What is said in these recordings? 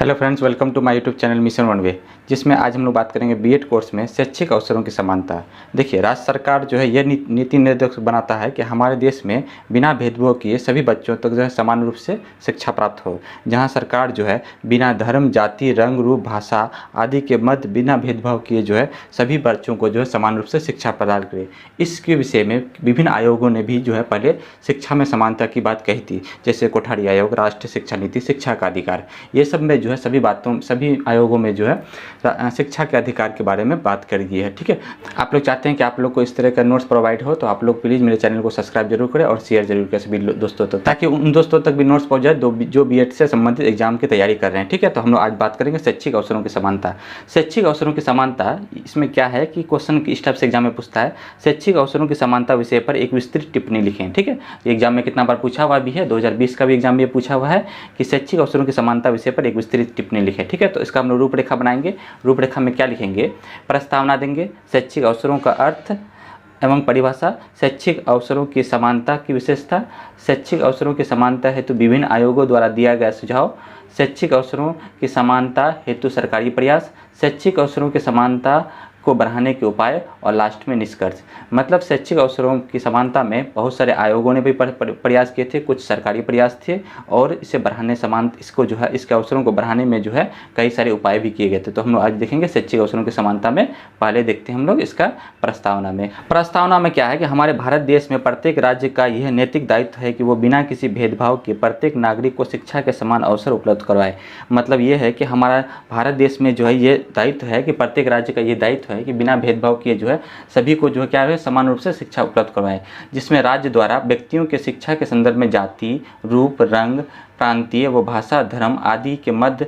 Hello friends, welcome to my YouTube channel mission one way, जिसमें आज हम लोग बात करेंगे बीएड कोर्स में शैक्षिक अवसरों की समानता। देखिए, राज्य सरकार जो है यह नीति निर्देश बनाता है कि हमारे देश में बिना भेदभाव किए सभी बच्चों तक जो है समान रूप से शिक्षा प्राप्त हो। जहां सरकार जो है बिना धर्म, जाति, रंग, रूप, भाषा आदि के मध्य बिना भेदभाव किए जो है सभी बच्चों को जो है समान रूप से शिक्षा प्रदान करे। इसके विषय में विभिन्न आयोगों ने भी जो है पहले शिक्षा में समानता की बात कही थी, जैसे कोठारी आयोग, राष्ट्रीय शिक्षा नीति, शिक्षा का अधिकार। ये सब में जो है सभी आयोगों में जो है शिक्षा के अधिकार के बारे में बात करी गई है। ठीक है, आप लोग चाहते हैं कि आप लोग को इस तरह का नोट्स प्रोवाइड हो, तो आप लोग प्लीज़ मेरे चैनल को सब्सक्राइब जरूर करें और शेयर जरूर करें सभी दोस्तों तक, ताकि उन दोस्तों तक भी नोट्स पहुंच जाए जो बीएड से संबंधित एग्जाम की तैयारी कर रहे हैं। ठीक है, तो हम लोग आज बात करेंगे शैक्षिक अवसरों की समानता। शैक्षिक अवसरों की समानता, इसमें क्या है कि क्वेश्चन इस टाइप से एग्जाम में पूछता है, शैक्षिक अवसरों की समानता विषय पर एक विस्तृत टिप्पणी लिखें। ठीक है, एग्जाम में कितना बार पूछा हुआ भी है, 2020 का भी एग्जाम में पूछा हुआ है कि शैक्षिक अवसरों की समानता विषय पर एक विस्तृत टिप्पणी लिखें। ठीक है, तो इसका हम लोग रूपरेखा बनाएंगे। रूपरेखा में क्या लिखेंगे? प्रस्तावना देंगे, शैक्षिक अवसरों का अर्थ एवं परिभाषा, शैक्षिक अवसरों की समानता की विशेषता, शैक्षिक अवसरों की समानता हेतु विभिन्न आयोगों द्वारा दिया गया सुझाव, शैक्षिक अवसरों की समानता हेतु सरकारी प्रयास, शैक्षिक अवसरों की समानता को बढ़ाने के उपाय और लास्ट में निष्कर्ष। मतलब शैक्षिक अवसरों की समानता में बहुत सारे आयोगों ने भी प्रयास किए थे, कुछ सरकारी प्रयास थे, और इसे बढ़ाने इसको जो है इसके अवसरों को बढ़ाने में जो है कई सारे उपाय भी किए गए थे। तो हम लोग आज देखेंगे शैक्षिक अवसरों की समानता में। पहले देखते हैं हम लोग इसका प्रस्तावना में। प्रस्तावना में क्या है कि हमारे भारत देश में प्रत्येक राज्य का यह नैतिक दायित्व है कि वो बिना किसी भेदभाव के प्रत्येक नागरिक को शिक्षा के समान अवसर उपलब्ध करवाए। मतलब ये है कि हमारा भारत देश में जो है ये दायित्व है कि प्रत्येक राज्य का ये दायित्व है कि बिना भेदभाव किए जो है सभी को जो है क्या है समान रूप से शिक्षा उपलब्ध करवाएं, जिसमें राज्य द्वारा व्यक्तियों के शिक्षा के संदर्भ में जाति, रूप, रंग, प्रांतीय व भाषा, धर्म आदि के मध्य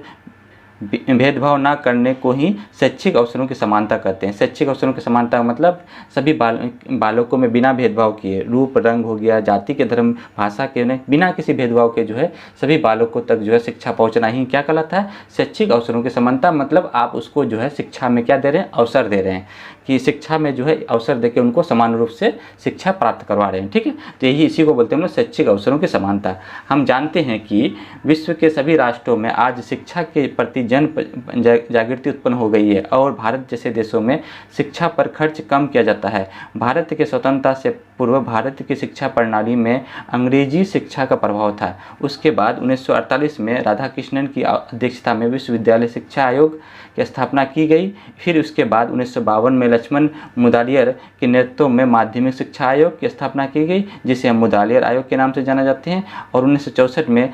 भेदभाव न करने को ही शैक्षिक अवसरों की समानता कहते हैं। शैक्षिक अवसरों की समानता मतलब सभी बालकों में बिना भेदभाव किए, रूप, रंग हो गया, जाति के, धर्म, भाषा के, बिना किसी भेदभाव के जो है सभी बालकों तक जो है शिक्षा पहुंचना ही क्या कहलाता है? शैक्षिक अवसरों की समानता। मतलब आप उसको जो है शिक्षा में क्या दे रहे हैं? अवसर दे रहे हैं, कि शिक्षा में जो है अवसर देकर उनको समान रूप से शिक्षा प्राप्त करवा रहे हैं। ठीक है, तो यही इसी को बोलते हैं हम लोग शैक्षिक अवसरों की समानता। हम जानते हैं कि विश्व के सभी राष्ट्रों में आज शिक्षा के प्रति जन जागृति उत्पन्न हो गई है और भारत जैसे देशों में शिक्षा पर खर्च कम किया जाता है। भारत के स्वतंत्रता से पूर्व भारत की शिक्षा प्रणाली में अंग्रेजी शिक्षा का प्रभाव था। उसके बाद 1948 में राधाकृष्णन की अध्यक्षता में विश्वविद्यालय शिक्षा आयोग की स्थापना की गई। फिर उसके बाद 1952 में लक्ष्मण मुदालियर के नेतृत्व में माध्यमिक शिक्षा आयोग की स्थापना की गई, जिसे हम मुदालियर आयोग के नाम से जाना जाते हैं। और 1964 में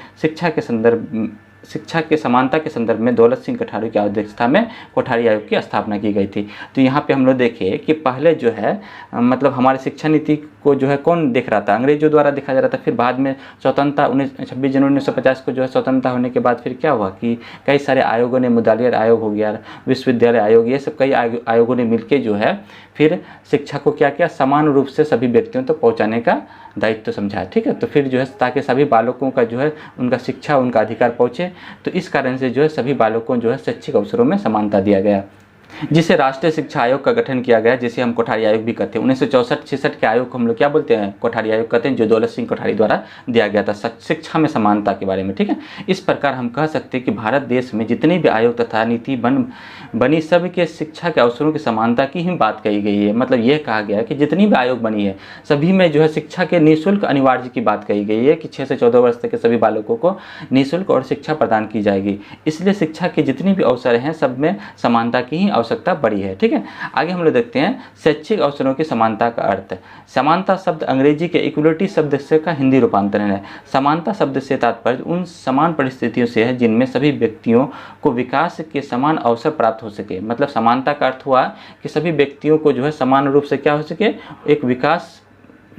शिक्षा के समानता के संदर्भ में दौलत सिंह कोठारी की अध्यक्षता में कोठारी आयोग की स्थापना की गई थी। तो यहाँ पे हम लोग देखें कि पहले जो है मतलब हमारी शिक्षा नीति को जो है कौन देख रहा था? अंग्रेजों द्वारा देखा जा रहा था। फिर बाद में स्वतंत्रता 26 जनवरी 1950 को जो है स्वतंत्रता होने के बाद फिर क्या हुआ कि कई सारे आयोगों ने, मुदालियर आयोग हो गया, विश्वविद्यालय आयोग, ये सब कई आयोगों ने मिलकर जो है फिर शिक्षा को क्या किया? समान रूप से सभी व्यक्तियों तक पहुँचाने का दायित्व समझा। ठीक है, तो फिर जो है ताकि सभी बालकों का जो है उनका शिक्षा, उनका अधिकार पहुँचे, तो इस कारण से जो है सभी बालकों जो है शैक्षिक अवसरों में समानता दिया गया, जिसे राष्ट्रीय शिक्षा आयोग का गठन किया गया, जिसे हम कोठारी आयोग भी कहते हैं। 1964-66 के आयोग को हम लोग क्या बोलते हैं? कोठारी आयोग कहते हैं, जो दौलत सिंह कोठारी द्वारा दिया गया था शिक्षा में समानता के बारे में। ठीक है, इस प्रकार हम कह सकते हैं कि भारत देश में जितने भी आयोग तथा नीति बनी सब के शिक्षा के अवसरों की समानता की ही बात कही गई है। मतलब यह कहा गया है कि जितनी भी आयोग बनी है सभी में जो है शिक्षा के निःशुल्क अनिवार्य की बात कही गई है कि 6 से 14 वर्ष तक के सभी बालकों को निःशुल्क और शिक्षा प्रदान की जाएगी। इसलिए शिक्षा के जितनी भी अवसर हैं सब में समानता की ही आवश्यकता बड़ी है। ठीक है, आगे हम लोग देखते हैं शैक्षिक अवसरों की समानता का अर्थ। समानता शब्द अंग्रेजी के इक्वलिटी शब्द से का हिंदी रूपांतरण है। समानता शब्द से तात्पर्य उन समान परिस्थितियों से है जिनमें सभी व्यक्तियों को विकास के समान अवसर प्राप्त हो सके। मतलब समानता का अर्थ हुआ कि सभी व्यक्तियों को जो है समान रूप से क्या हो सके? एक विकास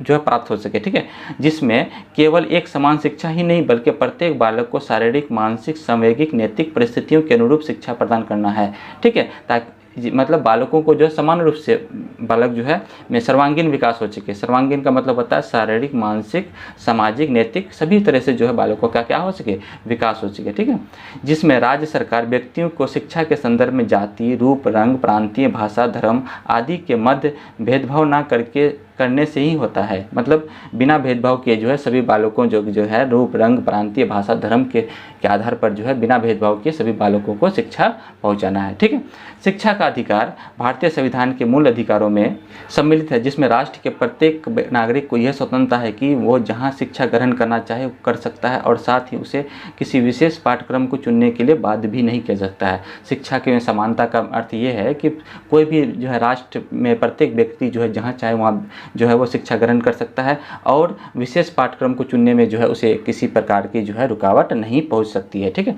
जो है प्राप्त हो सके। ठीक है, जिसमें केवल एक समान शिक्षा ही नहीं बल्कि प्रत्येक बालक को शारीरिक, मानसिक, सामाजिक, नैतिक परिस्थितियों के अनुरूप शिक्षा प्रदान करना है। ठीक है, ताकि मतलब बालकों को जो है समान रूप से बालक जो है में सर्वांगीण विकास हो सके। सर्वांगीण का मतलब होता है शारीरिक, मानसिक, सामाजिक, नैतिक सभी तरह से जो है बालकों का क्या हो सके? विकास हो सके। ठीक है, जिसमें राज्य सरकार व्यक्तियों को शिक्षा के संदर्भ में जाति, रूप, रंग, प्रांतीय, भाषा, धर्म आदि के मध्य भेदभाव न करके करने से ही होता है। मतलब बिना भेदभाव किए जो है सभी बालकों जो है रूप, रंग, प्रांतीय, भाषा, धर्म के आधार पर जो है बिना भेदभाव किए सभी बालकों को शिक्षा पहुंचाना है। ठीक है। शिक्षा का अधिकार भारतीय संविधान के मूल अधिकारों में सम्मिलित है, जिसमें राष्ट्र के प्रत्येक नागरिक को यह स्वतंत्रता है कि वो जहाँ शिक्षा ग्रहण करना चाहे कर सकता है और साथ ही उसे किसी विशेष पाठ्यक्रम को चुनने के लिए बाध्य भी नहीं किया सकता है। शिक्षा के समानता का अर्थ ये है कि कोई भी जो है राष्ट्र में प्रत्येक व्यक्ति जो है जहाँ चाहे वहाँ जो है वो शिक्षा ग्रहण कर सकता है और विशेष पाठ्यक्रम को चुनने में जो है उसे किसी प्रकार की जो है रुकावट नहीं पहुँच सकती है। ठीक है।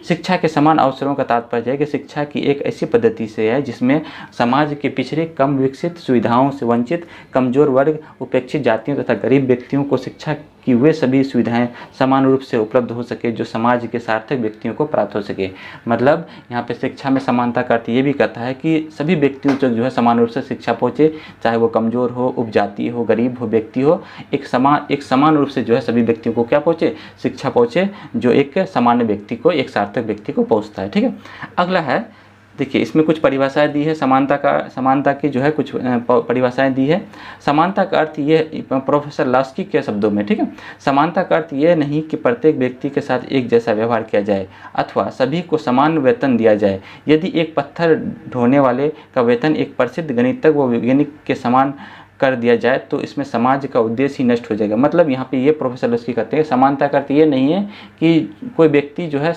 शिक्षा के समान अवसरों का तात्पर्य है कि शिक्षा की एक ऐसी पद्धति से है जिसमें समाज के पिछड़े, कम विकसित, सुविधाओं से वंचित, कमजोर वर्ग, उपेक्षित जातियों तथा गरीब व्यक्तियों को शिक्षा कि वे सभी सुविधाएं समान रूप से उपलब्ध हो सके जो समाज के सार्थक व्यक्तियों को प्राप्त हो सके। मतलब यहाँ पे शिक्षा में समानता का अर्थ ये भी कहता है कि सभी व्यक्तियों तक जो है समान रूप से शिक्षा पहुँचे, चाहे वो कमज़ोर हो, उपजाति हो, गरीब हो, व्यक्ति हो, एक समान रूप से जो है सभी व्यक्तियों को क्या पहुँचे, शिक्षा पहुँचे, जो एक सामान्य व्यक्ति को, एक सार्थक व्यक्ति को पहुँचता है। ठीक है। अगला है, देखिए इसमें कुछ परिभाषाएं दी है समानता की जो है कुछ परिभाषाएं दी है। समानता का अर्थ ये प्रोफेसर लास्की के शब्दों में, ठीक है, समानता का अर्थ ये नहीं कि प्रत्येक व्यक्ति के साथ एक जैसा व्यवहार किया जाए अथवा सभी को समान वेतन दिया जाए। यदि एक पत्थर ढोने वाले का वेतन एक प्रसिद्ध गणितज्ञ व वैज्ञानिक के समान कर दिया जाए तो इसमें समाज का उद्देश्य ही नष्ट हो जाएगा। मतलब यहाँ पे ये प्रोफेसर लास्की कहते हैं समानता का अर्थ ये नहीं है कि कोई व्यक्ति जो है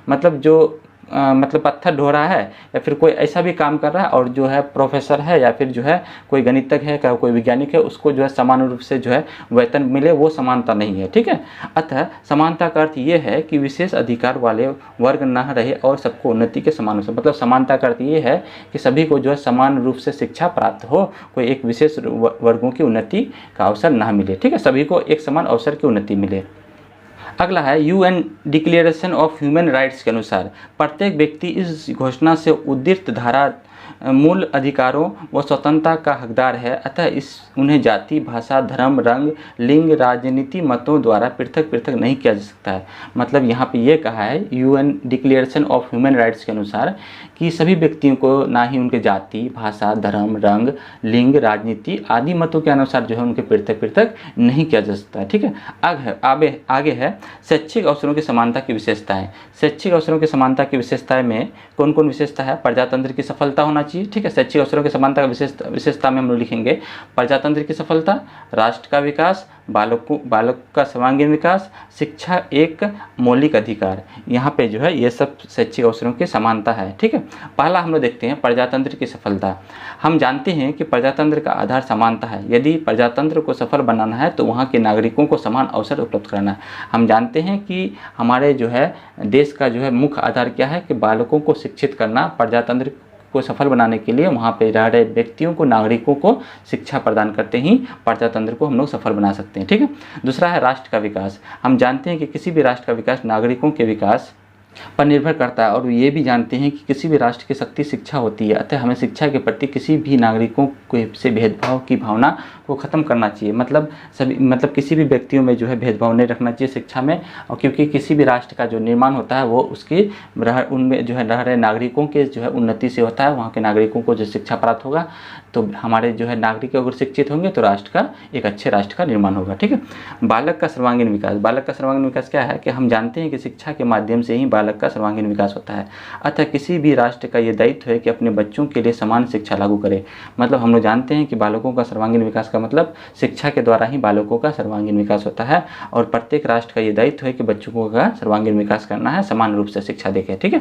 मतलब जो मतलब पत्थर ढो रहा है या फिर कोई ऐसा भी काम कर रहा है और जो है प्रोफेसर है या फिर जो है कोई गणितज्ञ है, कोई वैज्ञानिक है, उसको जो है समान रूप से जो है वेतन मिले, वो समानता नहीं है। ठीक है। अतः समानता का अर्थ ये है कि विशेष अधिकार वाले वर्ग न रहे और सबको उन्नति के समान हो। मतलब समानता का अर्थ ये है कि सभी को जो है समान रूप से शिक्षा प्राप्त हो, कोई एक विशेष वर्गों की उन्नति का अवसर ना मिले। ठीक है। सभी को एक समान अवसर की उन्नति मिले। अगला है UN declaration of human rights के अनुसार प्रत्येक व्यक्ति इस घोषणा से उद्धृत धारा मूल अधिकारों व स्वतंत्रता का हकदार है। अतः उन्हें जाति, भाषा, धर्म, रंग, लिंग, राजनीति मतों द्वारा पृथक पृथक नहीं किया जा सकता है। मतलब यहाँ पे ये कहा है UN declaration of human rights के अनुसार कि सभी व्यक्तियों को ना ही उनके जाति, भाषा, धर्म, रंग, लिंग, राजनीति आदि मतों के अनुसार जो है उनके पृथक पृथक नहीं किया जा सकता है। ठीक है। आगे है शैक्षिक अवसरों की समानता की विशेषताएं। शैक्षिक अवसरों की समानता की विशेषताएं में कौन कौन विशेषता है? प्रजातंत्र की सफलता होना चाहिए। ठीक है। शैक्षिक अवसरों की समानता का विशेषता में हम लोग लिखेंगे प्रजातंत्र की सफलता, राष्ट्र का विकास, बालक का सर्वांगीण विकास, शिक्षा एक मौलिक अधिकार। यहाँ पे जो है ये सब शैक्षिक अवसरों की समानता है। ठीक है। पहला हम लोग देखते हैं प्रजातंत्र की सफलता। हम जानते हैं कि प्रजातंत्र का आधार समानता है। यदि प्रजातंत्र को सफल बनाना है तो वहाँ के नागरिकों को समान अवसर उपलब्ध कराना है। हम जानते हैं कि हमारे जो है देश का जो है मुख्य आधार क्या है कि बालकों को शिक्षित करना। प्रजातंत्र को सफल बनाने के लिए वहाँ पे रह रहे व्यक्तियों को, नागरिकों को शिक्षा प्रदान करते ही प्रजातंत्र को हम लोग सफल बना सकते हैं। ठीक है। दूसरा है राष्ट्र का विकास। हम जानते हैं कि किसी भी राष्ट्र का विकास नागरिकों के विकास पर निर्भर करता है और ये भी जानते हैं कि किसी भी राष्ट्र की शक्ति शिक्षा होती है। अतः हमें शिक्षा के प्रति किसी भी नागरिकों से भेदभाव की भावना को ख़त्म करना चाहिए। मतलब किसी भी व्यक्तियों में जो है भेदभाव नहीं रखना चाहिए शिक्षा में। और क्योंकि किसी भी राष्ट्र का जो निर्माण होता है वो उसकी उनमें जो है रह रहे नागरिकों के जो है उन्नति से होता है। वहाँ के नागरिकों को जो शिक्षा प्राप्त होगा तो हमारे जो है नागरिक अगर शिक्षित होंगे तो राष्ट्र का एक अच्छे राष्ट्र का निर्माण होगा। ठीक है। बालक का सर्वांगीण विकास। बालक का सर्वांगीण विकास क्या है कि हम जानते हैं कि शिक्षा के माध्यम से ही बालक का सर्वांगीण विकास होता है। अतः किसी भी राष्ट्र का ये दायित्व है कि अपने बच्चों के लिए समान शिक्षा लागू करे। मतलब हम लोग जानते हैं कि बालकों का सर्वांगीण विकास का मतलब शिक्षा के द्वारा ही बालकों का सर्वांगीण विकास होता है और प्रत्येक राष्ट्र का ये दायित्व है कि बच्चों का सर्वांगीण विकास करना है, समान रूप से शिक्षा देखें। ठीक है।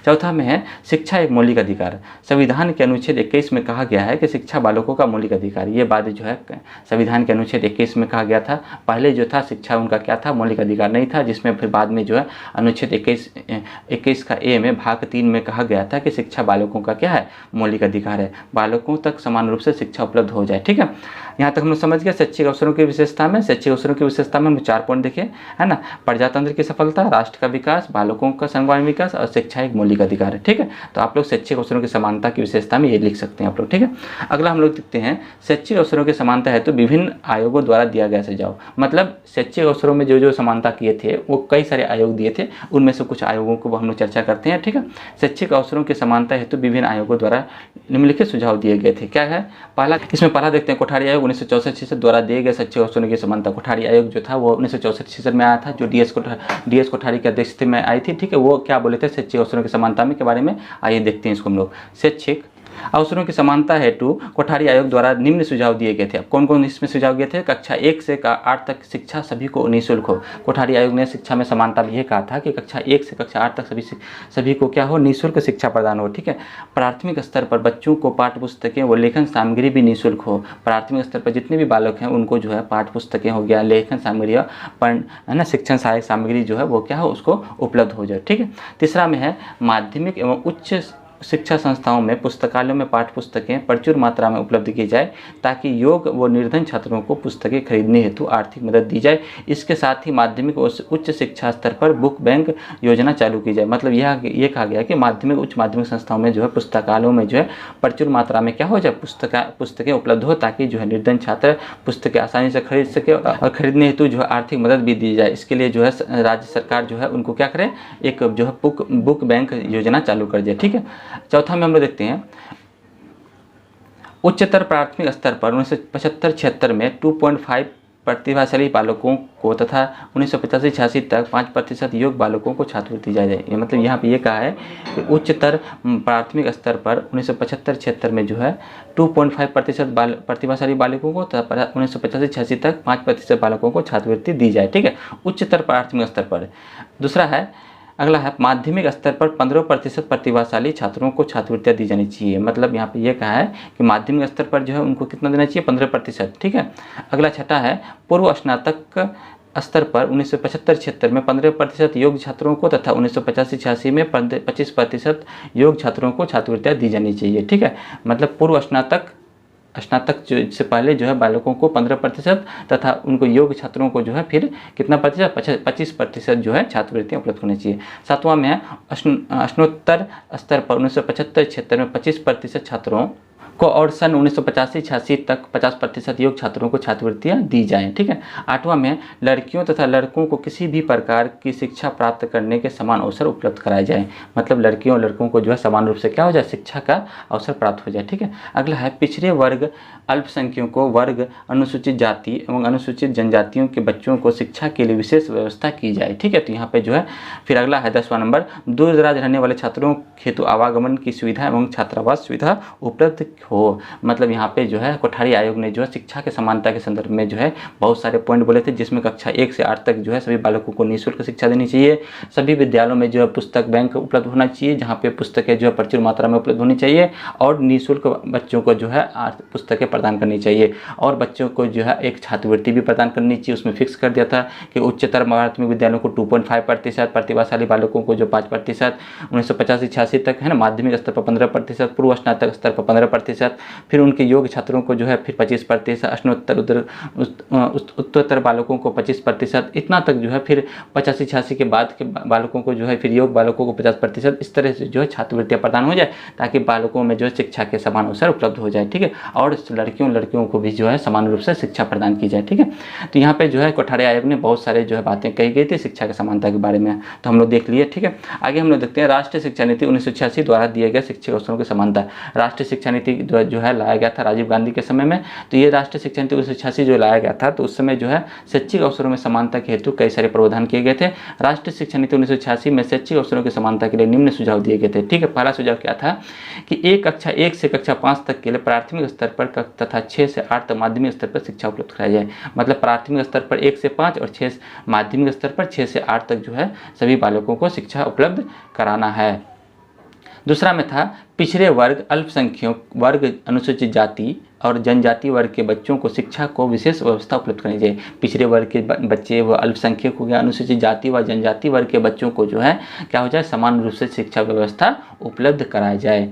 चौथा में है शिक्षा एक मौलिक अधिकार। संविधान के अनुच्छेद 21 में कहा गया है कि शिक्षा बालकों का मौलिक अधिकार। ये बात जो है संविधान के अनुच्छेद 21 में कहा गया था। पहले जो था शिक्षा उनका क्या था, मौलिक अधिकार नहीं था, जिसमें फिर बाद में जो है अनुच्छेद 21 का ए में भाग 3 में कहा गया था कि शिक्षा बालकों का क्या है, मौलिक अधिकार है। बालकों तक समान रूप से शिक्षा उपलब्ध हो जाए। ठीक है। यहाँ तक हम लोग समझ गए शैक्षिक अवसरों की विशेषता में। शैक्षिक अवसरों की विशेषता में हम 4 पॉइंट देखे, है ना। प्रजातंत्र की सफलता, राष्ट्र का विकास, बालकों का सर्वांगीण विकास और शिक्षा एक मौलिक अधिकार है। ठीक है। तो आप लोग शैक्षिक अवसरों की समानता की विशेषता में ये लिख सकते हैं आप लोग। ठीक है। अगला हम लोग देखते हैं शैक्षिक अवसरों की समानता है तो विभिन्न आयोगों द्वारा दिया गया सुझाव। मतलब शैक्षिक अवसरों में जो समानता किए थे वो कई सारे आयोग दिए थे, उनमें से कुछ आयोगों को हम लोग चर्चा करते हैं। ठीक है। शैक्षिक अवसरों की समानता हेतु विभिन्न आयोगों द्वारा निम्नलिखित सुझाव दिए गए थे। क्या है? इसमें पहला देखते हैं कोठारी आयोग 1964 द्वारा दिए गए शैक्षिक अवसरों की समानता। कोठारी आयोग जो था वो 1964 में आया था, जो डीएस कोठारी की अध्यक्षता में आई थी। ठीक है, वो क्या बोले थे शैक्षिक अवसरों की समानता में के बारे में, आइए देखते हैं इसको हम लोग। शैक्षिक अवसरों की समानता हेतु कोठारी आयोग द्वारा निम्न सुझाव दिए गए थे। अब कौन कौन इसमें सुझाव दिए थे? कक्षा 1 से 8 तक शिक्षा सभी को निःशुल्क हो। कोठारी आयोग ने शिक्षा में समानता में यह कहा था कि कक्षा 1 से कक्षा 8 तक सभी को क्या हो, निःशुल्क शिक्षा प्रदान हो। ठीक है, प्राथमिक स्तर पर बच्चों को पाठ्य पुस्तकें व लेखन सामग्री भी निःशुल्क हो। प्राथमिक स्तर पर जितने भी बालक हैं उनको जो है पाठ्य पुस्तकें हो गया, लेखन सामग्री है ना, शिक्षण सहायक सामग्री जो है वो क्या हो, उसको उपलब्ध हो जाए। ठीक है, तीसरा में है माध्यमिक एवं उच्च शिक्षा संस्थाओं में पुस्तकालयों में पाठ्य पुस्तकें प्रचुर मात्रा में उपलब्ध की जाए, ताकि योग्य व निर्धन छात्रों को पुस्तकें खरीदने हेतु आर्थिक मदद दी जाए। इसके साथ ही माध्यमिक व उच्च शिक्षा स्तर पर बुक बैंक योजना चालू की जाए। मतलब ये कहा गया कि माध्यमिक उच्च माध्यमिक संस्थाओं में जो है पुस्तकालयों में जो है प्रचुर मात्रा में क्या हो जाए, पुस्तकें उपलब्ध हो, ताकि जो है निर्धन छात्र पुस्तकें आसानी से खरीद सके और खरीदने हेतु जो है आर्थिक मदद भी दी जाए। इसके लिए जो है राज्य सरकार जो है उनको क्या करे, एक जो है बुक बैंक योजना चालू कर दिया। ठीक है, चौथा में हम लोग देखते हैं उच्चतर प्राथमिक स्तर पर 1975-76 में 2.5 प्रतिभाशाली बालकों को तथा 1985-86 तक 5% योग्य बालकों को छात्रवृत्ति दी जाए। मतलब यहाँ पे ये कहा है कि उच्चतर प्राथमिक स्तर पर 1975-76 में जो है 2.5% प्रतिभाशाली बालकों को तथा 1985-86 तक 5% बालकों को छात्रवृत्ति दी जाए। ठीक है, उच्चतर प्राथमिक स्तर पर। दूसरा है, अगला है माध्यमिक स्तर पर 15% प्रतिभाशाली छात्रों को छात्रवृत्तियाँ दी जानी चाहिए। मतलब यहाँ पे ये कहा है कि माध्यमिक स्तर पर जो है उनको कितना देना चाहिए, 15%। ठीक है, अगला छठा है पूर्व स्नातक स्तर पर 1975-76 में 15% योग्य छात्रों को तथा 1985-86 में 25% योग्य छात्रों को छात्रवृत्तियाँ दी जानी चाहिए। ठीक है, मतलब पूर्व स्नातक से पहले जो है बालकों को 15% तथा उनको योग्य छात्रों को जो है फिर कितना प्रतिशत, 25% जो है छात्रवृत्तियाँ उपलब्ध होनी चाहिए। सातवां में है स्नातकोत्तर स्तर पर 1975-76 में 25% छात्रों को और सन 1985-86 तक 50% योग्य छात्रों को छात्रवृत्तियाँ दी जाएं। ठीक है, आठवां में लड़कियों तथा लड़कों को किसी भी प्रकार की शिक्षा प्राप्त करने के समान अवसर उपलब्ध कराए जाएं। मतलब लड़कियों और लड़कों को जो है समान रूप से क्या हो जाए, शिक्षा का अवसर प्राप्त हो जाए। ठीक है, अगला है पिछड़े वर्ग अल्पसंख्यकों वर्ग अनुसूचित जाति एवं अनुसूचित जनजातियों के बच्चों को शिक्षा के लिए विशेष व्यवस्था की जाए। ठीक है, तो यहाँ पे जो है फिर अगला है 10वां नंबर, दूर दराज रहने वाले छात्रों हेतु आवागमन की सुविधा एवं छात्रावास सुविधा उपलब्ध हो। मतलब यहाँ पे जो है कोठारी आयोग ने जो है शिक्षा के समानता के संदर्भ में जो है बहुत सारे पॉइंट बोले थे, जिसमें कक्षा 1 से 8 तक जो है सभी बालकों को निःशुल्क शिक्षा देनी चाहिए। सभी विद्यालयों में जो है पुस्तक बैंक उपलब्ध होना चाहिए, जहाँ पे पुस्तकें जो है प्रचुर मात्रा में उपलब्ध होनी चाहिए, और निःशुल्क बच्चों को जो है पुस्तकें प्रदान करनी चाहिए, और बच्चों को जो है एक छात्रवृत्ति भी प्रदान करनी चाहिए। उसमें फिक्स कर दिया था कि उच्चतर माध्यमिक विद्यालयों को 2.5%, प्रतिभाशाली बालकों को जो 5%, 1985-86 तक है ना, माध्यमिक स्तर पर 15%, पूर्व स्नातक स्तर पर 15%, फिर उनके योग्य छात्रों को जो है फिर 25%, उत्तरोत्तर बालकों को 25%, इतना तक जो है फिर 85-86 के बाद के बालकों को जो है फिर योग्य बालकों को 50%, इस तरह से जो है छात्रवृत्तियाँ प्रदान हो जाए, ताकि बालकों में जो है शिक्षा के समान अवसर उपलब्ध हो जाए। ठीक है, और लड़कियों को भी जो है समान रूप से शिक्षा प्रदान की जाए। ठीक है, तो यहाँ पे जो है कोठारी आयोग ने बहुत सारे जो है बातें कही गई थी शिक्षा के समानता के बारे में, तो हम लोग देख लिए। ठीक है, आगे हम लोग देखते हैं राष्ट्रीय शिक्षा नीति 1986 द्वारा दिए गए शिक्षक अवसरों की समानता। राष्ट्रीय शिक्षा नीति जो है लाया गया था राजीव गांधी के समय में। तो ये राष्ट्रीय शिक्षा नीति 1986 जो लाया गया था, तो उस समय जो है शैक्षिक अवसरों में समानता के हेतु कई सारे प्रावधान किए गए थे। राष्ट्रीय शिक्षा नीति 1986 में शैक्षिक अवसरों की समानता के लिए निम्न सुझाव दिए गए थे। ठीक है, पहला सुझाव क्या था कि कक्षा 1 से कक्षा 5 तक के लिए प्राथमिक स्तर पर तथा 6 से 8 तक माध्यमिक स्तर पर शिक्षा उपलब्ध कराई जाए। मतलब प्राथमिक स्तर पर 1 से 5 और 6 माध्यमिक स्तर पर 6 से 8 तक जो है सभी बालकों को शिक्षा उपलब्ध कराना है। दूसरा में था पिछड़े वर्ग अल्पसंख्यक वर्ग अनुसूचित जाति और जनजाति वर्ग के बच्चों को शिक्षा को विशेष व्यवस्था उपलब्ध करनी चाहिए। पिछड़े वर्ग के बच्चे व अल्पसंख्यक हो गया, अनुसूचित जाति व जनजाति वर्ग के बच्चों को जो है क्या हो जाए, समान रूप से शिक्षा व्यवस्था उपलब्ध कराई जाए।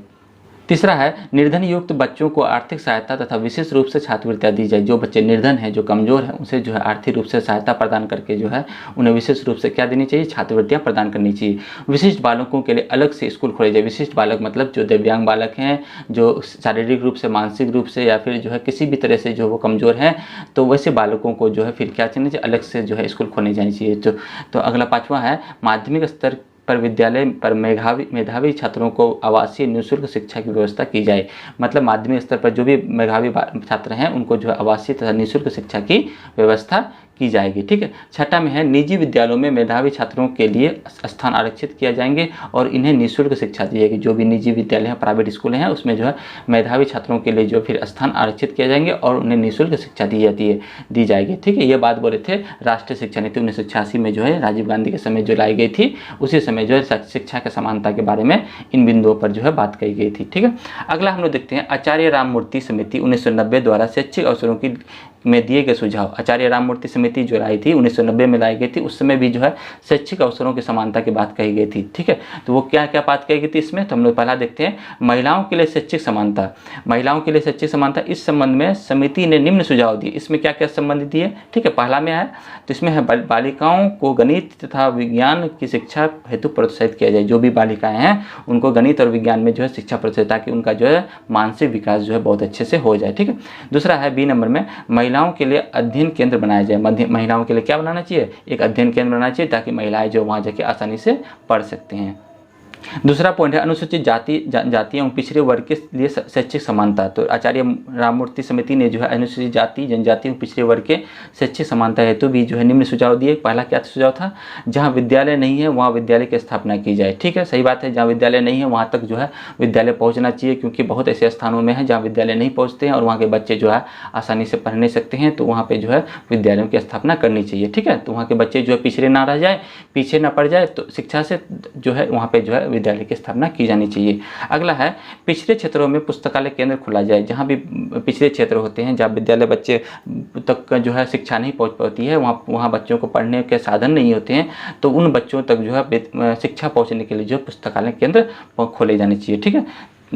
तीसरा है निर्धन युक्त बच्चों को आर्थिक सहायता तथा विशेष रूप से छात्रवृत्तियाँ दी जाए। जो बच्चे निर्धन हैं, जो कमज़ोर हैं, उसे जो है आर्थिक रूप से सहायता प्रदान करके जो है उन्हें विशेष रूप से क्या देनी चाहिए, छात्रवृत्तियाँ प्रदान करनी चाहिए। विशिष्ट बालकों के लिए अलग से स्कूल खोले जाए। विशिष्ट बालक मतलब जो दिव्यांग बालक हैं, जो शारीरिक रूप से, मानसिक रूप से या फिर जो है किसी भी तरह से जो वो कमज़ोर हैं, तो वैसे बालकों को जो है फिर क्या चाहिए, अलग से जो है स्कूल खोलने जानी चाहिए। तो अगला 5वां है माध्यमिक स्तर पर विद्यालय पर मेधावी छात्रों को आवासीय निःशुल्क शिक्षा की व्यवस्था की जाए। मतलब माध्यमिक स्तर पर जो भी मेधावी छात्र हैं उनको जो है आवासीय तथा निःशुल्क शिक्षा की व्यवस्था की जाएगी। ठीक है। छठा में है निजी विद्यालयों में मेधावी छात्रों के लिए स्थान आरक्षित किया जाएंगे और इन्हें निःशुल्क शिक्षा दी जाएगी। जो भी निजी विद्यालय हैं, प्राइवेट स्कूल हैं, उसमें जो है मेधावी छात्रों के लिए जो फिर स्थान आरक्षित किए जाएंगे और उन्हें निःशुल्क शिक्षा दी जाएगी। ठीक है। ये बात बोले थे राष्ट्रीय शिक्षा नीति 1986 में जो है राजीव गांधी के समय जो लाई गई थी, उसी समय जो है शिक्षा के समानता के बारे में इन बिंदुओं पर जो है बात कही गई थी। ठीक है। अगला हम लोग देखते हैं आचार्य राममूर्ति समिति 1990 द्वारा शैक्षिक अवसरों की में दिए गए सुझाव। आचार्य राममूर्ति समिति जो लाई थी 1990 में लाई गई थी, उस समय भी जो है शैक्षिक अवसरों की समानता की बात कही गई थी। ठीक है। तो वो क्या क्या बात कही गई थी इसमें, तो हम लोग पहला देखते हैं महिलाओं के लिए शैक्षिक समानता। महिलाओं के लिए शैक्षिक समानता, इस संबंध में समिति ने निम्न सुझाव दिए। इसमें क्या क्या संबंध दिए। ठीक है। पहला में है तो इसमें है बालिकाओं को गणित तथा विज्ञान की शिक्षा हेतु प्रोत्साहित किया जाए। जो भी बालिकाएं हैं उनको गणित और विज्ञान में जो है शिक्षा प्रोत्साहित, ताकि उनका जो है मानसिक विकास जो है बहुत अच्छे से हो जाए। ठीक है। दूसरा है बी नंबर में महिलाओं के लिए अध्ययन केंद्र बनाया जाए। महिलाओं के लिए क्या बनाना चाहिए, एक अध्ययन केंद्र बनाना चाहिए, ताकि महिलाएं जो वहाँ जाके आसानी से पढ़ सकते हैं। दूसरा पॉइंट है अनुसूचित जाति एवं पिछड़े वर्ग के लिए शैक्षिक समानता। तो आचार्य राममूर्ति समिति ने जो है अनुसूचित जाति, जनजाति एवं पिछड़े वर्ग के शैक्षिक समानता हेतु भी जो है निम्न सुझाव दिए। पहला क्या सुझाव था, जहाँ विद्यालय नहीं है वहाँ विद्यालय की स्थापना की जाए। ठीक है, सही बात है, जहाँ विद्यालय नहीं है वहाँ तक जो है विद्यालय पहुँचना चाहिए, क्योंकि बहुत ऐसे स्थानों में है जहाँ विद्यालय नहीं पहुँचते हैं और वहाँ के बच्चे जो है आसानी से पढ़ नहीं सकते हैं, तो वहाँ पर जो है विद्यालयों की स्थापना करनी चाहिए। ठीक है। तो वहाँ के बच्चे जो है पिछड़े ना रह जाए, पीछे ना पड़ जाए, तो शिक्षा से जो है वहाँ पर जो है विद्यालय की स्थापना की जानी चाहिए। अगला है पिछड़े क्षेत्रों में पुस्तकालय केंद्र खोला जाए। जहाँ भी पिछड़े क्षेत्र होते हैं, जहाँ विद्यालय बच्चे तक जो है शिक्षा नहीं पहुँच पाती है, वहाँ बच्चों को पढ़ने के साधन नहीं होते हैं, तो उन बच्चों तक जो है शिक्षा पहुँचने के लिए जो पुस्तकालय केंद्र खोले जाने चाहिए। ठीक है।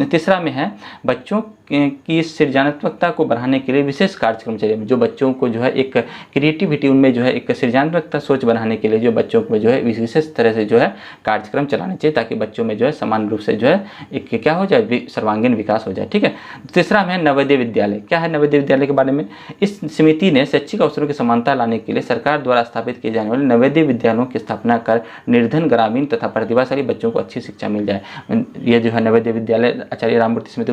तीसरा में है बच्चों की सृजनात्मकता को बढ़ाने के लिए विशेष कार्यक्रम चाहिए। जो बच्चों को जो है एक क्रिएटिविटी, उनमें जो है एक सृजनात्मकता सोच बढ़ाने के लिए जो बच्चों को जो है विशेष तरह से जो है कार्यक्रम चलाने चाहिए, ताकि बच्चों में जो है समान रूप से जो है एक क्या हो जाए, सर्वांगीण विकास हो जाए। ठीक है। तीसरा में है नवोदय विद्यालय। क्या है नवोदय विद्यालय के बारे में, इस समिति ने शैक्षिक अवसरों की समानता लाने के लिए सरकार द्वारा स्थापित किए जाने वाले नवोदय विद्यालयों की स्थापना कर निर्धन, ग्रामीण तथा प्रतिभाशाली बच्चों को अच्छी शिक्षा मिल जाए। ये जो है नवोदय विद्यालय आचार्य राममूर्ति समिति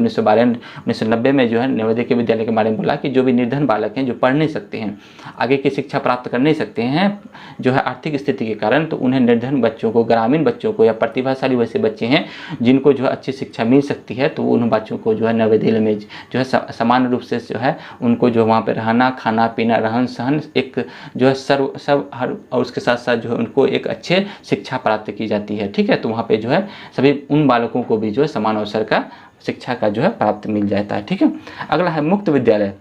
1990 में जो है नवोदय के विद्यालय के बारे में बोला कि जो भी निर्धन बालक हैं, जो पढ़ नहीं सकते हैं, आगे की शिक्षा प्राप्त कर नहीं सकते हैं जो है आर्थिक स्थिति के कारण, तो उन्हें निर्धन बच्चों को, ग्रामीण बच्चों को या प्रतिभाशाली वैसे बच्चे हैं जिनको जो है अच्छी शिक्षा मिल सकती है, तो उन बच्चों को जो है नवोदय में जो है समान रूप से जो है उनको जो वहाँ पर रहना, खाना पीना, रहन सहन एक जो है सब हर, और उसके साथ साथ जो है उनको एक अच्छे शिक्षा प्राप्त की जाती है। ठीक है। तो वहाँ पे जो है सभी उन बालकों को भी जो है समान अवसर का शिक्षा का जो है प्राप्त मिल जाता है। ठीक है। अगला है मुक्त विद्यालय।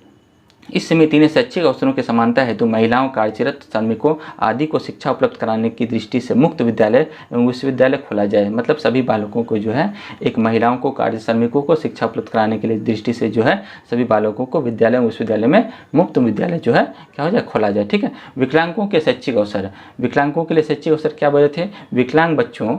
इस समिति ने शैक्षिक अवसरों की समानता हेतु महिलाओं, कार्यरत श्रमिकों आदि को शिक्षा उपलब्ध कराने की दृष्टि से मुक्त विद्यालय एवं विश्वविद्यालय खोला जाए। मतलब सभी बालकों को जो है एक महिलाओं को, कार्य श्रमिकों को शिक्षा उपलब्ध कराने के लिए दृष्टि से जो है सभी बालकों को विद्यालय एवं विश्वविद्यालय में मुक्त विद्यालय जो है क्या हो जाए, खोला जाए। ठीक है। विकलांगों के शैक्षिक अवसर। विकलांगों के लिए शैक्षिक अवसर क्या बोले थे, विकलांग बच्चों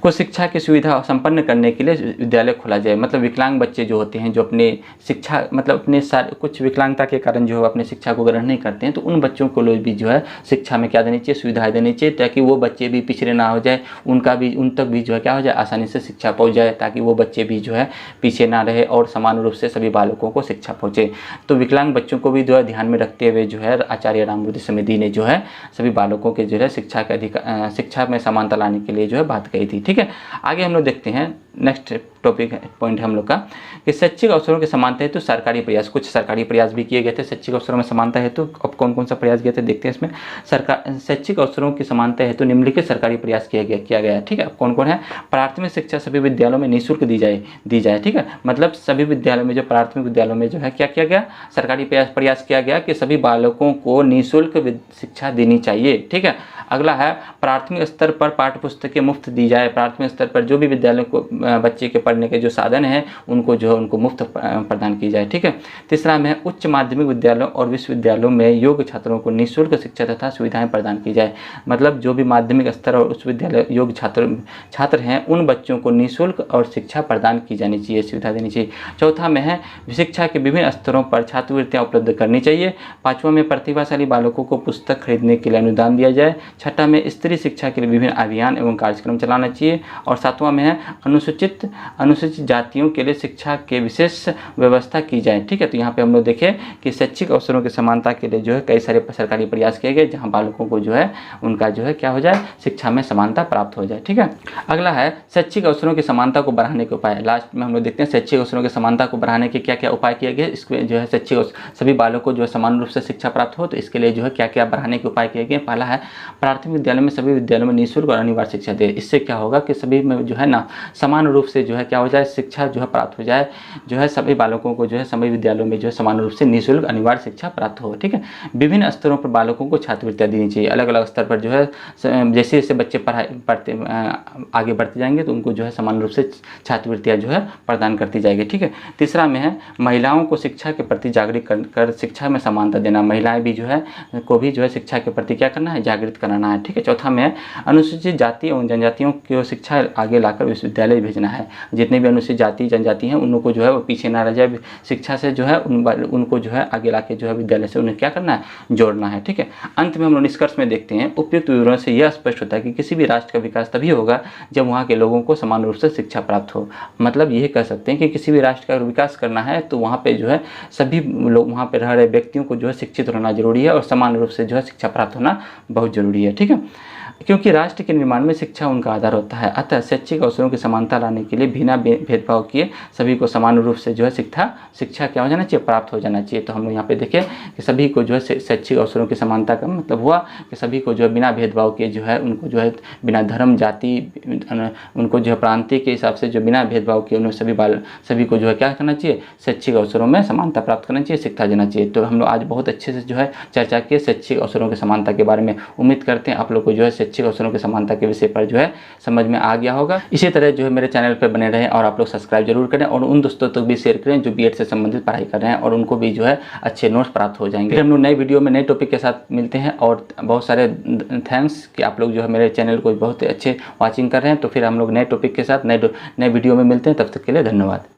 को शिक्षा की सुविधा संपन्न करने के लिए विद्यालय खोला जाए। मतलब विकलांग बच्चे जो होते हैं, जो अपने शिक्षा मतलब अपने कुछ विकलांगता के कारण जो है अपने शिक्षा को ग्रहण नहीं करते हैं, तो उन बच्चों को लोग भी जो है शिक्षा में क्या देनी चाहिए, सुविधाएं देनी चाहिए, ताकि वो बच्चे भी पिछड़े ना हो जाए, उन तक भी जो है क्या हो जाए, आसानी से शिक्षा पहुँच जाए, ताकि वो बच्चे भी जो है पीछे ना रहे और समान रूप से सभी बालकों को शिक्षा पहुँचे। तो विकलांग बच्चों को भी जो है ध्यान में रखते हुए जो है आचार्य राममूर्ति समिति ने जो है सभी बालकों के जो है शिक्षा में समानता लाने के लिए जो है बात कही थी। ठीक है। आगे हम लोग देखते हैं नेक्स्ट टॉपिक पॉइंट है हम लोग का कि शैक्षिक अवसरों की समानता हेतु सरकारी प्रयास। कुछ सरकारी प्रयास भी किए गए थे शैक्षिक अवसरों में समानता हेतु। अब कौन कौन सा प्रयास किए थे देखते हैं इसमें। शैक्षिक अवसरों की समानता हेतु निम्नलिखित सरकारी प्रयास किया गया। ठीक है। अब कौन कौन है, प्राथमिक शिक्षा सभी विद्यालयों में निःशुल्क दी जाए। ठीक है। मतलब सभी विद्यालयों में, जो प्राथमिक विद्यालयों में जो है क्या किया गया, सरकारी प्रयास किया गया कि सभी बालकों को निःशुल्क शिक्षा देनी चाहिए। ठीक है। अगला है प्राथमिक स्तर पर पाठ्य पुस्तकें मुफ्त दी जाए। प्राथमिक स्तर पर जो भी विद्यालयों को बच्चे के पढ़ने के जो साधन हैं उनको जो है उनको मुफ्त प्रदान की जाए। ठीक है। तीसरा में है उच्च माध्यमिक विद्यालयों और विश्वविद्यालयों में योग्य छात्रों को निःशुल्क शिक्षा तथा सुविधाएं प्रदान की जाए। मतलब जो भी माध्यमिक स्तर और उच्च विद्यालय योग्य छात्र हैं उन बच्चों को निःशुल्क और शिक्षा प्रदान की जानी चाहिए, सुविधा देनी चाहिए। चौथा में है शिक्षा के विभिन्न स्तरों पर छात्रवृत्तियां उपलब्ध करनी चाहिए। पाँचवा में प्रतिभाशाली बालकों को पुस्तक खरीदने के लिए अनुदान दिया जाए। छठा में स्त्री शिक्षा के लिए विभिन्न अभियान एवं कार्यक्रम चलाना चाहिए। और सातवां में है अनुसूचित जातियों के लिए शिक्षा के विशेष व्यवस्था की जाए। ठीक है। तो यहाँ पे हम लोग देखें कि शैक्षिक अवसरों की समानता के लिए जो है कई सारे सरकारी प्रयास किए गए जहाँ बालकों को जो है उनका जो है क्या हो जाए, शिक्षा में समानता प्राप्त हो जाए। ठीक है। अगला है शैक्षिक अवसरों की समानता को बढ़ाने के उपाय। लास्ट में हम लोग देखते हैं शैक्षिक अवसरों की समानता को बढ़ाने के क्या क्या उपाय किए गए। इसके जो है शैक्षिक सभी बालकों को जो है समान रूप से शिक्षा प्राप्त हो, तो इसके लिए जो है क्या क्या बढ़ाने के उपाय किए गए। पहला है प्राथमिक विद्यालय में सभी विद्यालयों में निःशुल्क और अनिवार्य शिक्षा दे। इससे क्या होगा कि सभी में जो है ना समान रूप से जो है क्या हो जाए, शिक्षा जो है प्राप्त हो जाए, जो है सभी बालकों को जो है सभी विद्यालयों में जो है समान रूप से निःशुल्क अनिवार्य शिक्षा प्राप्त हो। ठीक है। विभिन्न स्तरों पर बालकों को छात्रवृत्तियां देनी चाहिए। अलग अलग स्तर पर जो है जैसे जैसे बच्चे आगे बढ़ते जाएंगे तो उनको जो है समान रूप से छात्रवृत्तियां जो है प्रदान करती जाएगी। ठीक है। तीसरा में है महिलाओं को शिक्षा के प्रति जागृत कर शिक्षा में समानता देना। महिलाएं भी जो है को भी जो है शिक्षा के प्रति क्या करना है, जागृत कराना है। ठीक है। चौथा में है अनुसूचित जाति एवं जनजातियों की शिक्षा आगे लाकर विश्वविद्यालय भेजना है। जितने भी अनुसूचित जाति जनजाति हैं उनको जो है वो पीछे ना रह जाए, शिक्षा से जो है उनको जो है आगे लाके जो है विद्यालय से उन्हें क्या करना है, जोड़ना है। ठीक है। अंत में हम लोग निष्कर्ष में देखते हैं उपयुक्त विवरण से यह स्पष्ट होता है कि किसी भी राष्ट्र का विकास तभी होगा जब वहाँ के लोगों को समान रूप से शिक्षा प्राप्त हो। मतलब यह कह सकते हैं कि किसी भी राष्ट्र का विकास करना है तो वहाँ पे जो है सभी लोग वहाँ पे रह रहे व्यक्तियों को जो है शिक्षित होना जरूरी है और समान रूप से जो है शिक्षा प्राप्त होना बहुत जरूरी है। ठीक है। क्योंकि राष्ट्र के निर्माण में शिक्षा उनका आधार होता है। अतः शैक्षिक अवसरों की समानता लाने के लिए बिना भेदभाव किए सभी को समान रूप से जो है शिक्षा क्या हो जाना चाहिए, प्राप्त हो जाना चाहिए। तो हम लोग यहाँ पे देखें कि सभी को जो है शैक्षिक अवसरों की समानता का मतलब हुआ कि सभी को जो है बिना भेदभाव के जो है उनको जो है बिना धर्म जाति उनको जो है प्रांतीय के हिसाब से जो बिना भेदभाव के उन्हें सभी को जो है क्या करना चाहिए, शैक्षिक अवसरों में समानता प्राप्त करना चाहिए, शिक्षा देना चाहिए। तो हम लोग आज बहुत अच्छे से जो है चर्चा किए शैक्षिक अवसरों की समानता के बारे में। उम्मीद करते हैं आप लोग को जो है शैक्षिक अवसरों की समानता के विषय पर जो है समझ में आ गया होगा। इसी तरह जो है मेरे चैनल पर बने रहें और आप लोग सब्सक्राइब जरूर करें और उन दोस्तों तक भी शेयर करें जो बीएड से संबंधित पढ़ाई कर रहे हैं और उनको भी जो है अच्छे नोट्स प्राप्त हो जाएंगे। फिर हम लोग नए वीडियो में नए टॉपिक के साथ मिलते हैं और बहुत सारे थैंक्स कि आप लोग जो है मेरे चैनल को बहुत अच्छे वॉचिंग कर रहे हैं। तो फिर हम लोग नए टॉपिक के साथ नए वीडियो में मिलते हैं। तब तक के लिए धन्यवाद।